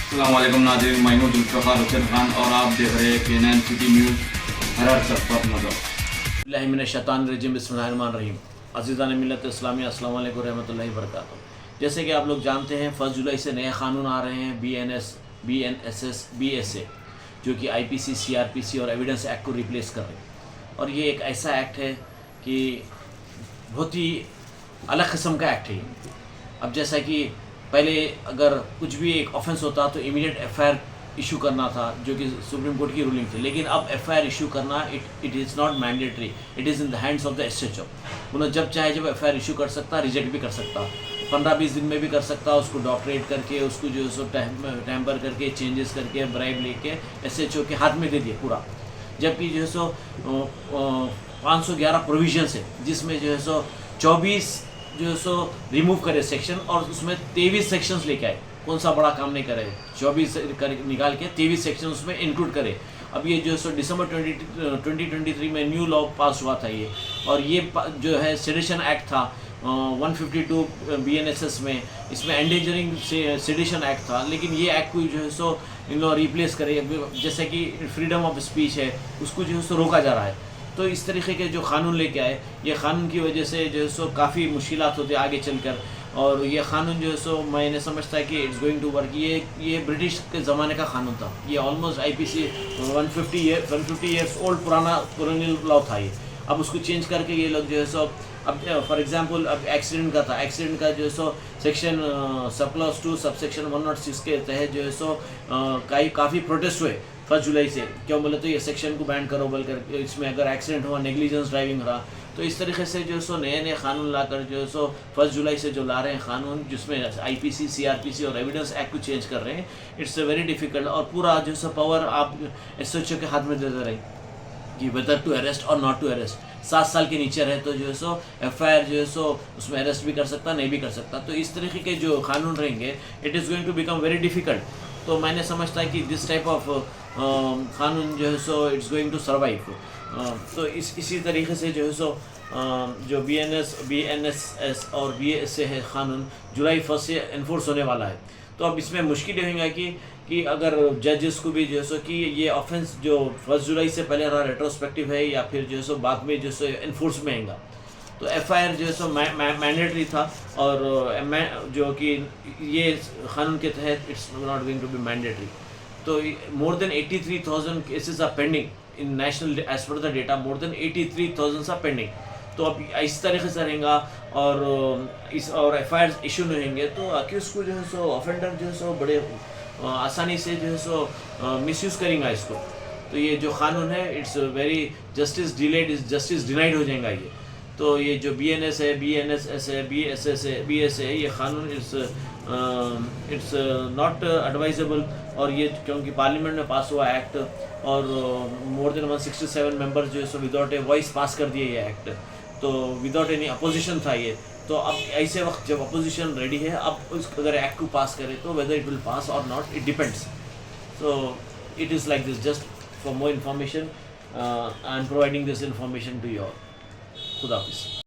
अस्सलामुअलैकुम नाज़रीन, मैं हूं जुल्फ़िकार हुसैन खान और आप देख रहे हैं के9 सिटी न्यूज़। हर सफ़र नज़र बिस्मिल्लाहिर्रहमानिर्रहीम। बिस्मिल्लाहिर्रहमानिर्रहीम। अज़ीज़ान मिल्लत इस्लामिया, अस्सलामु अलैकुम रहमतुल्लाहि व बरकातुहू। जैसे कि आप लोग जानते हैं 1 जुलाई से नए कानून आ रहे हैं BNSS BSA, जो कि IPC CRPC और एविडेंस एक्ट को रिप्लेस कर रहे हैं। और ये एक ऐसा एक्ट है कि बहुत ही अलग किस्म का एक्ट है। अब जैसा कि पहले अगर कुछ भी एक ऑफेंस होता तो इमीडिएट FIR इशू करना था, जो कि सुप्रीम कोर्ट की रूलिंग थी। लेकिन अब FIR इशू करना it is not mandatory, it is in the hands of the SHO। उन्हें जब चाहे जब FIR इशू कर सकता, रिजेक्ट भी कर सकता, 15-20 दिन में भी कर सकता, उसको डॉक्टरेट करके, उसको जो है सो टैम्पर करके, चेंजेस करके, ब्राइब लेके SHO के हाथ में दे दिए पूरा। जबकि जो है सो 511 प्रोविजंस है, जिसमें जो है सो 24 जो है सो रिमूव करे सेक्शन, और उसमें 23 सेक्शंस लेके आए। कौन सा बड़ा काम नहीं करे, 24 निकाल के 23 सेक्शन उसमें इंक्लूड करे। अब ये जो है सो दिसंबर 2023 में न्यू लॉ पास हुआ था ये, और ये जो है सेडिशन एक्ट था 152 BNSS में, इसमें एंडेंजरिंग सेडिशन एक्ट था। लेकिन ये एक्ट को जो है सो इन लोग रिप्लेस करे, जैसे कि फ्रीडम ऑफ स्पीच है, उसको जो है सो रोका जा रहा है। तो इस तरीके के जो कानून लेके आए, ये कानून की वजह से जो है सो काफ़ी मुश्किलात होते आगे चलकर। और ये कानून जो है सो मैंने समझता है कि इट्स गोइंग टू वर्क। ये ब्रिटिश के ज़माने का कानून था, ये ऑलमोस्ट IPC 150 ईयर्स ओल्ड पुराना कॉलोनियल लॉ था ये। अब उसको चेंज करके ये लोग जो है सो, अब फॉर एग्जांपल अब एक्सीडेंट का था, एक्सीडेंट का जो है सो सेक्शन सबक्लॉज 2 सबसेक्शन 106 के तहत जो है सो काफ़ी प्रोटेस्ट हुए 1 जुलाई से। क्यों बोले तो ये सेक्शन को बैन करो बोलकर, इसमें अगर एक्सीडेंट हुआ, नेग्लिजेंस ड्राइविंग रहा। तो इस तरीके से जो है सो नए कानून लाकर जो है सो 1 जुलाई से जो ला रहे हैं कानून, जिसमें IPC CRPC और एविडेंस एक्ट को चेंज कर रहे हैं, इट्स वेरी डिफिकल्ट। और पूरा जो है सो पावर आप SHO के हाथ में दे रहे हैं कि वेदर टू अरेस्ट और नॉट टू अरेस्ट। 7 साल के नीचे रहे तो जो है सो FIR जो है सो उसमें अरेस्ट भी कर सकता, नहीं भी कर सकता। तो इस तरीके के जो कानून रहेंगे, it is going to become very difficult. तो मैंने समझता है कि दिस टाइप ऑफ कानून जो है so it's going to survive. तो इसी तरीके से जो है सो जो BNSS और BSA है कानून, जुलाई 1 से इन्फोर्स होने वाला है। तो अब इसमें मुश्किल ये होगा कि अगर जजेस को भी जो है सो कि ये ऑफेंस जो 1 जुलाई से पहले रहा रेट्रोस्पेक्टिव है, या फिर जो है सो बाद में जो है सो इन्फोर्स में आएगा। तो FIR जो है सो मैंडेटरी था, और जो कि ये कानून के तहत it's not going to be mandatory. तो more than 83,000 cases are pending in national, as per the data more than 83,000 are pending. तो अब इस तरीके से रहेगा, और FIR इशू नहीं होंगे, तो अक्यूज को जो है सो ऑफेंडर जो है सो बड़े आसानी से जो है सो मिसयूज़ करेंगे इसको। तो ये जो कानून है, it's very justice delayed is justice denied हो जाएगा ये। तो ये जो BNS है, BNSS है, BSS है, BSA है, ये कानून इट्स नॉट एडवाइजेबल। और ये क्योंकि पार्लियामेंट में पास हुआ एक्ट, और मोर देन 167 मेंबर्स जो है सो विदाउट ए वॉइस पास कर दिए ये एक्ट। तो विदाउट एनी अपोजिशन था ये। तो अब ऐसे वक्त जब अपोजिशन रेडी है, अब अगर एक्ट को पास करे तो वेदर इट विल पास और not, it depends. So it is like this. Just for more information I am providing this information to you all. खुदा हाफिज़।